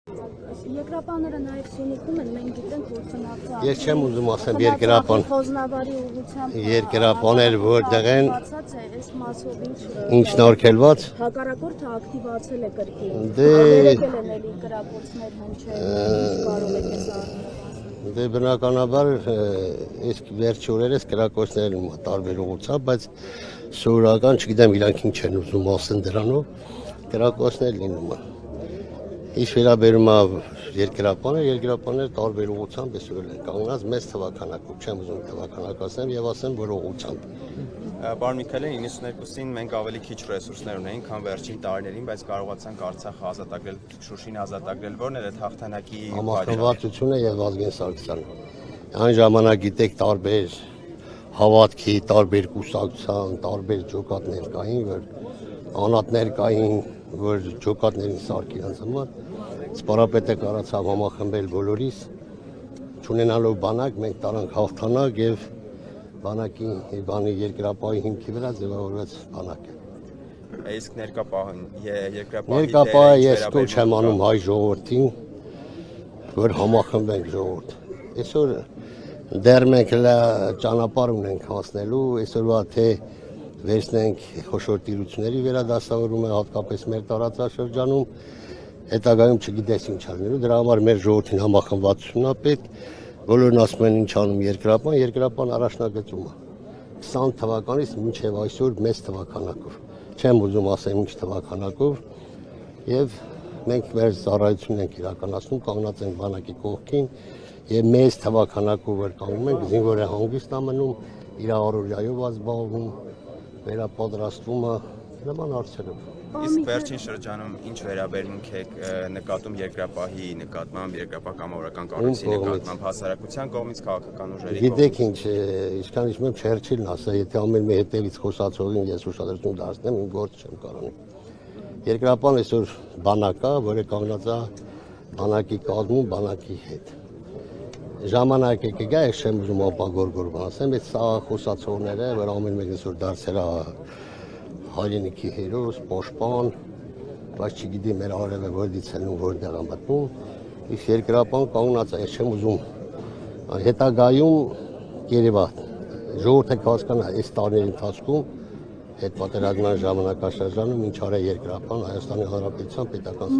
Երկրապահները նաև Սյունիքում են, մենք գիտենք, որ ծնացած։ Ես չեմ ուզում ասեմ երկրապահ։ Խոզնավարի ուղղությամբ Երկրապահներ որտեղ են։ Այս մասով Ինչ նորքելված։ Հակառակորդը ակտիվացել է կրկին։ Դե Եկել են էլի կրակոցներ հնչել, կարող եք այս առնի։ Դե բնականաբար այս վերջի օրերս կրակոցներ են տարբեր ուղղությամբ, բայց սովորական չգիտեմ իրանք ինչ են ուզում ասեն դրանով, կրակոցներ լինում են։ Ինչ վերաբերում է երկրապահներ տարբեր ուղղությամբ այսօր են կանգնած մեծ թվականակով, չեմ ուզում թվականակացնեմ եւ ասեմ, որ ուղղությամբ։ Պարոն Միքայելյան, 92-ին մենք ավելի քիչ ռեսուրսներ ունեինք, քան վերջին տարիներին, բայց կարողացանք Արցախը ազատագրել, Շուշին ազատագրել, որն էր այդ հաղթանակի համախմբվածությունը եւ Վազգեն Սարգսյանը։ Այն ժամանակ գիտեք տարբեր հավատքի, տարբեր կուսակցության, տարբեր ջոկատներ կային, որ անատներ կային, որ ջոկատներին սարքի իրենց համար, սպարապետը կարացավ համախմբել բոլորիս, չունենալով բանակ, մենք տարանք հաղթանակ եւ բանակի բանի երկրապահի հիմքի վրա ձևավորվեց բանակը։ Իսկ երկրապահը ես կոչ եմ անում հայ ժողովրդին, որ համախմբենք ժողովուրդ։ Այսօր դեռ մենք ճանապարհ ունենք հասնելու, այսօրվա թե վերցնենք խոշոր տիրությունների վերադասավորումը, հատկապես մեր տարածաշրջանում, հետագայում չգիտես ինչ անելու, դրա համար մեր ժողովրդին համախմբվածությունն է պետք, բոլորն ասում են ինչ անում երկրապահն առաջնագծում է 20 թվականից մինչև այսօր մեծ թվականակով, չեմ ուզում ասեմ ինչ թվականակով, եւ մենք մեր ծառայությունն ենք իրականացնում, կանգնած ենք բանակի կողքին եւ մեծ թվականակով որ կանգնում ենք, զինվորը հանգիստ է մնում, իր առօրյայով զբաղվում, վերապատրաստվում է նման հարցերով։ Իսկ վերջին շրջանում ինչ վերաբերմունք եք նկատում երկրապահի նկատմամբ, երկրապահ կամավորական կառույցի նկատմամբ, հասարակության կողմից, քաղաքական ուժերի կողմից։ Գիտեք ինչ, ինչքան իշում եմ Չերչիլն ասա, եթե ամեն մի հետևից խոսացողին ես ուշադրություն դարձնեմ, իմ գործ չեմ կարող։ Երկրապահն այսօր բանակ է, որը կանգնած է բանակի կազմում, բանակի հետ։ Ժամանակը կգա, ես չեմ ուզում ապագորգոր ասեմ, այդ սա խոսացողները, որ ամեն մեկն այսօր դարձել է հայրենիքի հերոս, պաշտպան, բայց չգիտի մեր արևը որտեղից են ու որտեղ է մտնում, իսկ երկրապահն կանգնած է, ես չեմ ուզում հետագայում երևա ժողովուրդը կհասկանա այս տարիների ընթացքում այդ պատերազմյան ժամանակաշրջանում ինչ արել երկրապահն Հայաստանի Հանրապետության պետական